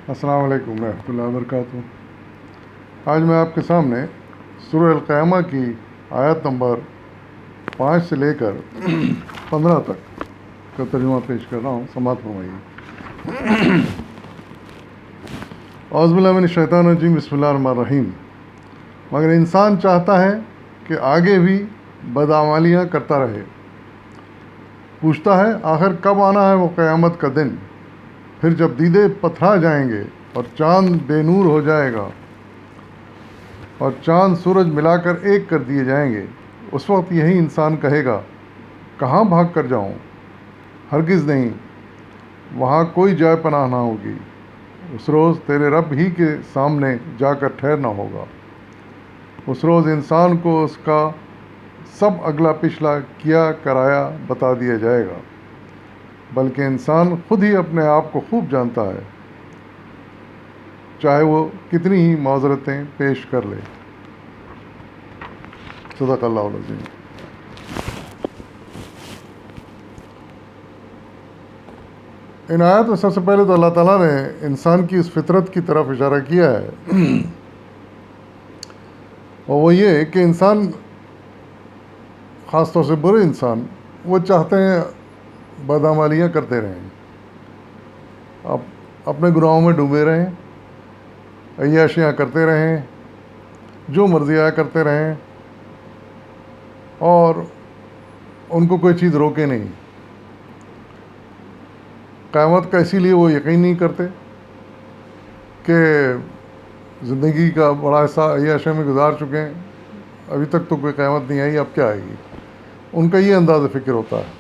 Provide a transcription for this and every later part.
السلام علیکم ورحمۃ اللہ وبرکاتہ۔ آج میں آپ کے سامنے سورہ القیامہ کی آیت نمبر 5 سے لے کر 15 تک کا ترجمہ پیش کر رہا ہوں، سماعت فرمائیے۔ اعوذ باللہ من الشیطان الرجیم، بسم اللہ الرحمن الرحیم۔ مگر انسان چاہتا ہے کہ آگے بھی بدعمالیاں کرتا رہے، پوچھتا ہے آخر کب آنا ہے وہ قیامت کا دن، پھر جب دیدے پتھرا جائیں گے اور چاند بے نور ہو جائے گا اور چاند سورج ملا کر ایک کر دیے جائیں گے، اس وقت یہی انسان کہے گا کہاں بھاگ کر جاؤں؟ ہرگز نہیں، وہاں کوئی جائے پناہ نہ ہوگی۔ اس روز تیرے رب ہی کے سامنے جا کر ٹھہرنا ہوگا۔ اس روز انسان کو اس کا سب اگلا پچھلا کیا کرایا بتا دیا جائے گا، بلکہ انسان خود ہی اپنے آپ کو خوب جانتا ہے، چاہے وہ کتنی ہی معذرتیں پیش کر لے۔ صدق اللہ العظیم۔ ان آیات میں سب سے پہلے تو اللہ تعالیٰ نے انسان کی اس فطرت کی طرف اشارہ کیا ہے، اور وہ یہ کہ انسان، خاص طور سے برے انسان، وہ چاہتے ہیں بدعمالیاں کرتے رہیں، اپنے گناہوں میں ڈوبے رہیں، عیاشیاں کرتے رہیں، جو مرضی آیا کرتے رہیں، اور ان کو کوئی چیز روکے نہیں۔ قیامت کا اسی لیے وہ یقین نہیں کرتے کہ زندگی کا بڑا حصہ عیاشی میں گزار چکے ہیں، ابھی تک تو کوئی قیامت نہیں آئی، اب کیا آئے گی، ان کا یہ انداز فکر ہوتا ہے۔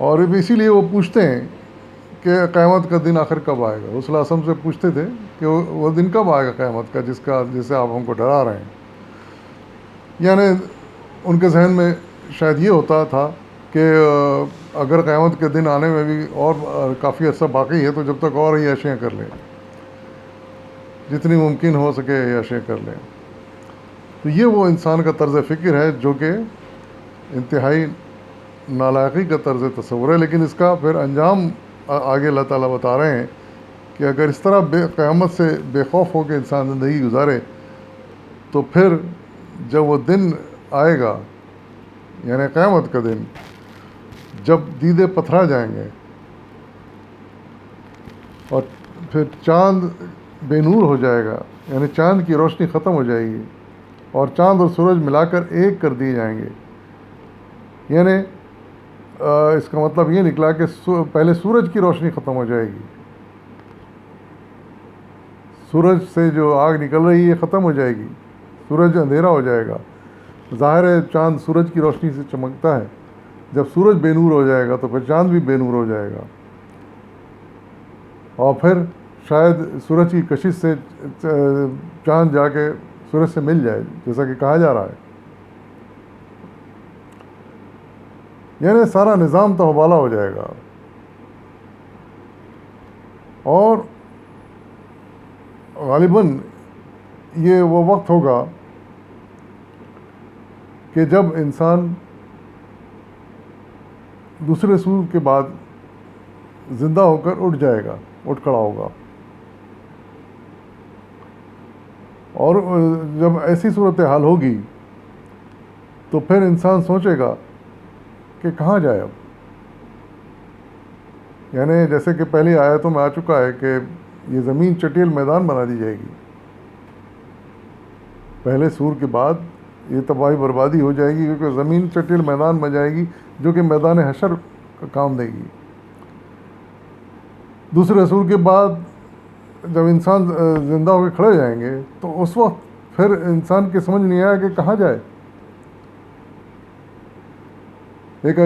اور اسی لیے وہ پوچھتے ہیں کہ قیامت کا دن آخر کب آئے گا۔ رسول اللہ صلی اللہ علیہ وسلم سے پوچھتے تھے کہ وہ دن کب آئے گا قیامت کا جس سے آپ ہم کو ڈرا رہے ہیں۔ یعنی ان کے ذہن میں شاید یہ ہوتا تھا کہ اگر قیامت کے دن آنے میں بھی اور کافی عرصہ باقی ہے تو جب تک اور عیاشیاں کر لیں، جتنی ممکن ہو سکے عیاشیاں کر لیں۔ تو یہ وہ انسان کا طرز فکر ہے جو کہ انتہائی نالائقی کا طرز تصور ہے، لیکن اس کا پھر انجام آگے اللہ تعالیٰ بتا رہے ہیں کہ اگر اس طرح قیامت سے بے خوف ہو کے انسان زندگی گزارے تو پھر جب وہ دن آئے گا، یعنی قیامت کا دن، جب دیدے پتھرا جائیں گے اور پھر چاند بے نور ہو جائے گا، یعنی چاند کی روشنی ختم ہو جائے گی اور چاند اور سورج ملا کر ایک کر دیے جائیں گے، یعنی اس کا مطلب یہ نکلا کہ پہلے سورج کی روشنی ختم ہو جائے گی، سورج سے جو آگ نکل رہی ہے ختم ہو جائے گی، سورج اندھیرا ہو جائے گا۔ ظاہر ہے چاند سورج کی روشنی سے چمکتا ہے، جب سورج بے نور ہو جائے گا تو پھر چاند بھی بے نور ہو جائے گا، اور پھر شاید سورج کی کشش سے چاند جا کے سورج سے مل جائے، جیسا کہ کہا جا رہا ہے۔ یعنی سارا نظام تہوبالا ہو جائے گا، اور غالباً یہ وہ وقت ہوگا کہ جب انسان دوسرے سور کے بعد زندہ ہو کر اٹھ جائے گا، اٹھ کھڑا ہوگا، اور جب ایسی صورتحال ہوگی تو پھر انسان سوچے گا کہ کہاں جائے اب۔ یعنی جیسے کہ پہلی آیتوں میں آ چکا ہے کہ یہ زمین چٹیل میدان بنا دی جائے گی، پہلے سور کے بعد یہ تباہی بربادی ہو جائے گی، کیونکہ زمین چٹیل میدان بن جائے گی جو کہ میدان حشر کا کام دے گی۔ دوسرے سور کے بعد جب انسان زندہ ہو کے کھڑے ہو جائیں گے تو اس وقت پھر انسان کی سمجھ نہیں آیا کہ کہاں جائے۔ ایک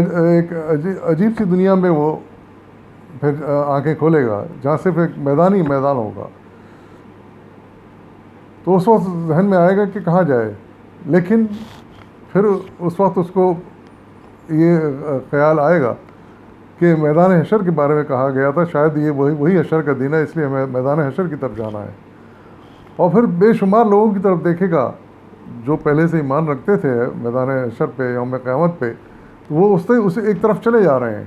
عجیب سی دنیا میں وہ پھر آنکھیں کھولے گا جہاں صرف ایک میدان ہی میدان ہوگا، تو اس وقت ذہن میں آئے گا کہ کہاں جائے، لیکن پھر اس وقت اس کو یہ خیال آئے گا کہ میدان حشر کے بارے میں کہا گیا تھا، شاید یہ وہی حشر کا دن ہے، اس لیے ہمیں میدان حشر کی طرف جانا ہے۔ اور پھر بے شمار لوگوں کی طرف دیکھے گا جو پہلے سے ایمان رکھتے تھے میدان حشر پہ، یوم قیامت پہ، تو وہ اسے ایک طرف چلے جا رہے ہیں،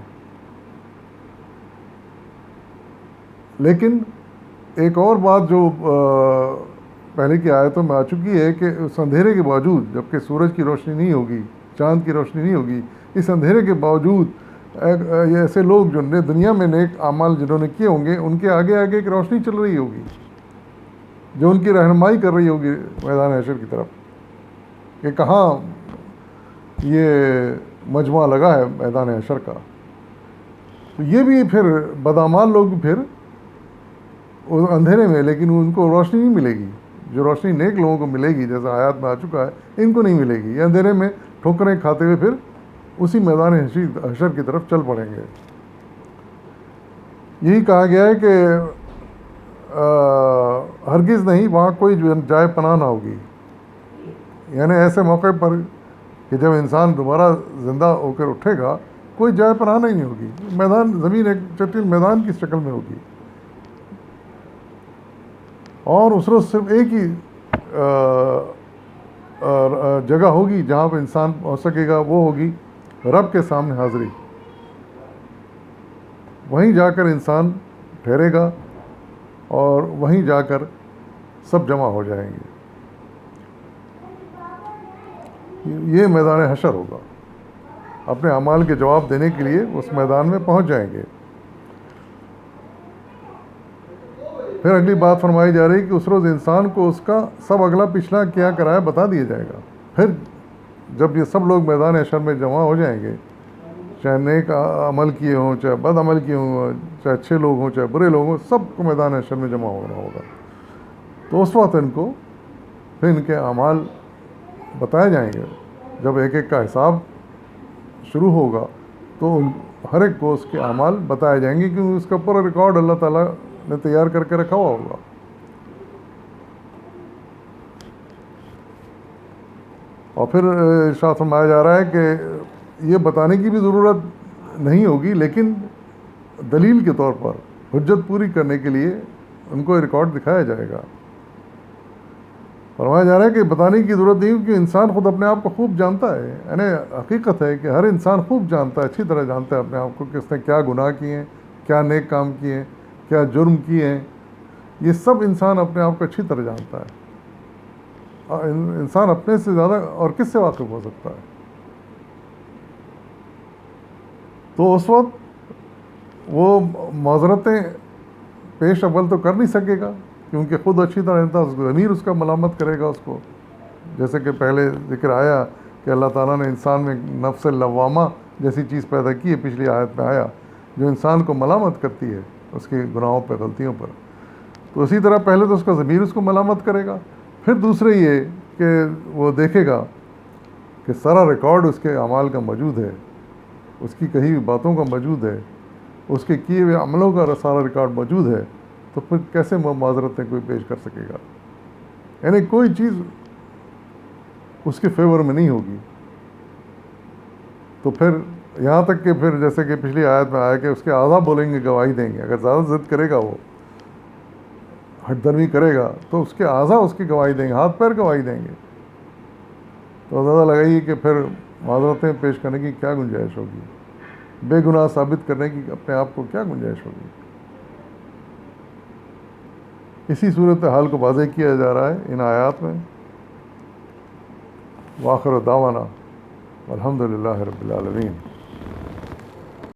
لیکن ایک اور بات جو پہلے کی آیتوں میں آ چکی ہے کہ اس اندھیرے کے باوجود، جب کہ سورج کی روشنی نہیں ہوگی، چاند کی روشنی نہیں ہوگی، اس اندھیرے کے باوجود ایسے لوگ جو دنیا میں نیک اعمال جنہوں نے کیے ہوں گے، ان کے آگے آگے ایک روشنی چل رہی ہوگی جو ان کی رہنمائی کر رہی ہوگی میدان حشر کی طرف، کہ کہاں یہ مجمع لگا ہے میدان حشر کا۔ تو یہ بھی پھر بدعمال لوگ پھر اندھیرے میں، لیکن ان کو روشنی نہیں ملے گی جو روشنی نیک لوگوں کو ملے گی، جیسا آیات میں آ چکا ہے، ان کو نہیں ملے گی۔ یہ اندھیرے میں ٹھوکریں کھاتے ہوئے پھر اسی میدان حشر کی طرف چل پڑیں گے۔ یہی کہا گیا ہے کہ ہرگز نہیں وہاں کوئی جائے پناہ نہ ہوگی، یعنی ایسے موقع پر کہ جب انسان دوبارہ زندہ ہو کر اٹھے گا، کوئی جائے پناہ نہیں ہوگی۔ میدان زمین ایک چٹیل میدان کی شکل میں ہوگی، اور اس روز صرف ایک ہی جگہ ہوگی جہاں پہ انسان پہنچ سکے گا، وہ ہوگی رب کے سامنے حاضری۔ وہیں جا کر انسان ٹھہرے گا اور وہیں جا کر سب جمع ہو جائیں گے۔ یہ میدان حشر ہوگا، اپنے اعمال کے جواب دینے کے لیے اس میدان میں پہنچ جائیں گے۔ پھر اگلی بات فرمائی جا رہی کہ اس روز انسان کو اس کا سب اگلا پچھلا کیا کرایا بتا دیا جائے گا۔ پھر جب یہ سب لوگ میدان حشر میں جمع ہو جائیں گے، چاہے نیک عمل کیے ہوں، چاہے بد عمل کیے ہوں، چاہے اچھے لوگ ہوں، چاہے برے لوگ ہوں، سب کو میدان حشر میں جمع ہونا ہوگا۔ تو اس وقت ان کو پھر ان کے اعمال بتائے جائیں گے۔ جب ایک ایک کا حساب شروع ہوگا تو ہر ایک کو اس کے اعمال بتائے جائیں گے، کیونکہ اس کا پورا ریکارڈ اللہ تعالیٰ نے تیار کر کے رکھا ہوا ہوگا۔ اور پھر ارشاد فرمایا جا رہا ہے کہ یہ بتانے کی بھی ضرورت نہیں ہوگی، لیکن دلیل کے طور پر حجت پوری کرنے کے لیے ان کو ریکارڈ دکھایا جائے گا۔ فرمایا جا رہا ہے کہ بتانے کی ضرورت نہیں، کیونکہ انسان خود اپنے آپ کو خوب جانتا ہے۔ یعنی حقیقت ہے کہ ہر انسان خوب جانتا ہے، اچھی طرح جانتا ہے اپنے آپ کو کہ اس نے کیا گناہ کیے ہیں، کیا نیک کام کیے ہیں، کیا جرم کیے ہیں۔ یہ سب انسان اپنے آپ کو اچھی طرح جانتا ہے۔ انسان اپنے سے زیادہ اور کس سے واقف ہو سکتا ہے؟ تو اس وقت وہ معذرتیں پیش اول تو کر نہیں سکے گا، کیونکہ خود اچھی طرح جانتا ہے، ضمیر اس کا ملامت کرے گا اس کو۔ جیسے کہ پہلے ذکر آیا کہ اللہ تعالیٰ نے انسان میں نفس لوامہ جیسی چیز پیدا کی ہے، پچھلی آیت میں آیا، جو انسان کو ملامت کرتی ہے اس کے گناہوں پہ، غلطیوں پر۔ تو اسی طرح پہلے تو اس کا ضمیر اس کو ملامت کرے گا، پھر دوسرے یہ کہ وہ دیکھے گا کہ سارا ریکارڈ اس کے اعمال کا موجود ہے، اس کی کہی ہوئی باتوں کا موجود ہے، اس کے کیے ہوئے عملوں کا سارا ریکارڈ موجود ہے، تو پھر کیسے معذرتیں کوئی پیش کر سکے گا؟ یعنی کوئی چیز اس کے فیور میں نہیں ہوگی۔ تو پھر یہاں تک کہ پھر جیسے کہ پچھلی آیت میں آیا کہ اس کے اعضاء بولیں گے، گواہی دیں گے۔ اگر زیادہ ضد کرے گا، وہ ہٹ درمی کرے گا، تو اس کے اعضاء اس کی گواہی دیں گے، ہاتھ پیر گواہی دیں گے۔ تو زیادہ لگائیے کہ پھر معذرتیں پیش کرنے کی کیا گنجائش ہوگی، بے گناہ ثابت کرنے کی اپنے آپ کو کیا گنجائش ہوگی؟ اسی صورت حال کو واضح کیا جا رہا ہے ان آیات میں۔ وآخر دعوانا الحمدللہ رب العالمین۔